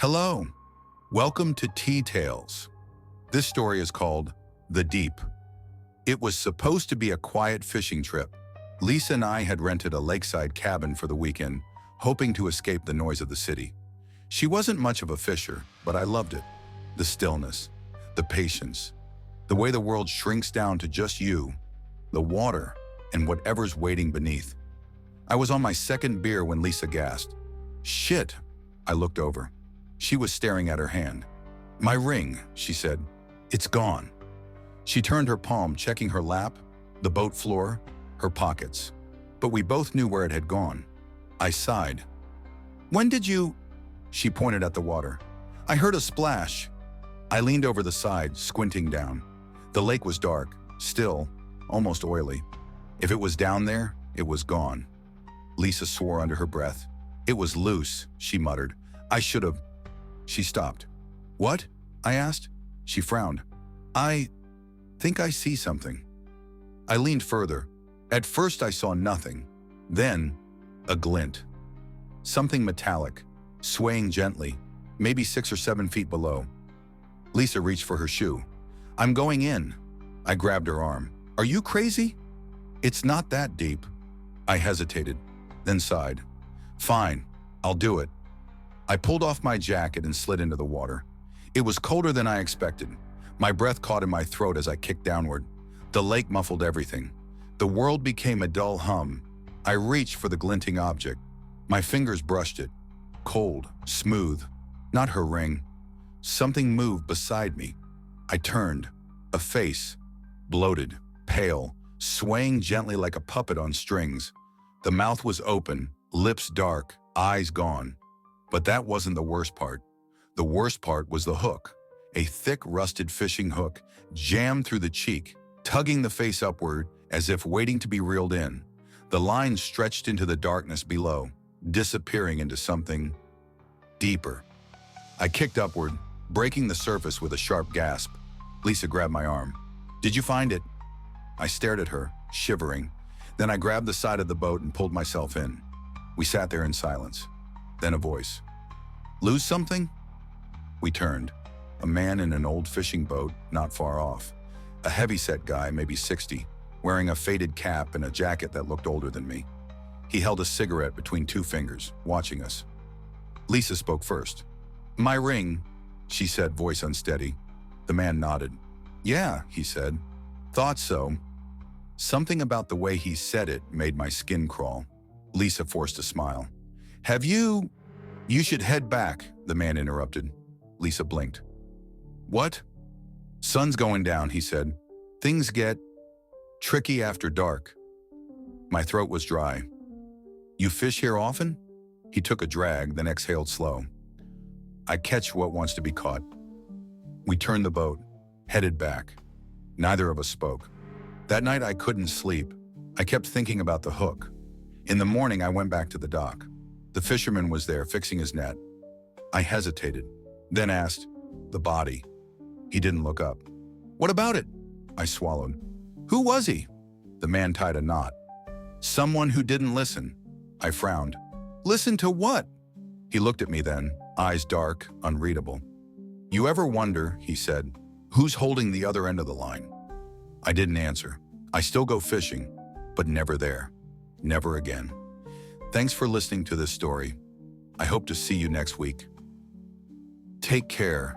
Hello, welcome to TTales. This story is called The Deep. It was supposed to be a quiet fishing trip. Lisa and I had rented a lakeside cabin for the weekend, hoping to escape the noise of the city. She wasn't much of a fisher, but I loved it. The stillness, the patience, the way the world shrinks down to just you, the water, and whatever's waiting beneath. I was on my second beer when Lisa gasped. "Shit!" I looked over. She was staring at her hand. "My ring," she said. "It's gone." She turned her palm, checking her lap, the boat floor, her pockets. But we both knew where it had gone. I sighed. "When did you—" She pointed at the water. "I heard a splash." I leaned over the side, squinting down. The lake was dark, still, almost oily. If it was down there, it was gone. Lisa swore under her breath. "It was loose," she muttered. "I should have—" She stopped. "What?" I asked. She frowned. "I think I see something." I leaned further. At first I saw nothing. Then, a glint. Something metallic, swaying gently, maybe 6 or 7 feet below. Lisa reached for her shoe. "I'm going in." I grabbed her arm. "Are you crazy?" "It's not that deep." I hesitated, then sighed. "Fine, I'll do it." I pulled off my jacket and slid into the water. It was colder than I expected. My breath caught in my throat as I kicked downward. The lake muffled everything. The world became a dull hum. I reached for the glinting object. My fingers brushed it. Cold, smooth. Not her ring. Something moved beside me. I turned. A face. Bloated, pale, swaying gently like a puppet on strings. The mouth was open, lips dark, eyes gone. But that wasn't the worst part. The worst part was the hook. A thick, rusted fishing hook jammed through the cheek, tugging the face upward as if waiting to be reeled in. The line stretched into the darkness below, disappearing into something deeper. I kicked upward, breaking the surface with a sharp gasp. Lisa grabbed my arm. "Did you find it?" I stared at her, shivering. Then I grabbed the side of the boat and pulled myself in. We sat there in silence. Then a voice. "Lose something?" We turned. A man in an old fishing boat, not far off. A heavy-set guy, maybe 60, wearing a faded cap and a jacket that looked older than me. He held a cigarette between 2 fingers, watching us. Lisa spoke first. "My ring," she said, voice unsteady. The man nodded. "Yeah," he said. "Thought so." Something about the way he said it made my skin crawl. Lisa forced a smile. "Have you—" "You should head back," the man interrupted. Lisa blinked. "What?" "Sun's going down," he said. "Things get tricky after dark." My throat was dry. "You fish here often?" He took a drag, then exhaled slow. "I catch what wants to be caught." We turned the boat, headed back. Neither of us spoke. That night I couldn't sleep. I kept thinking about the hook. In the morning I went back to the dock. The fisherman was there fixing his net. I hesitated, then asked, "The body?" He didn't look up. "What about it?" I swallowed. "Who was he?" The man tied a knot. "Someone who didn't listen." I frowned. "Listen to what?" He looked at me then, eyes dark, unreadable. "You ever wonder," he said, "who's holding the other end of the line?" I didn't answer. I still go fishing, but never there. Never again. Thanks for listening to this story. I hope to see you next week. Take care.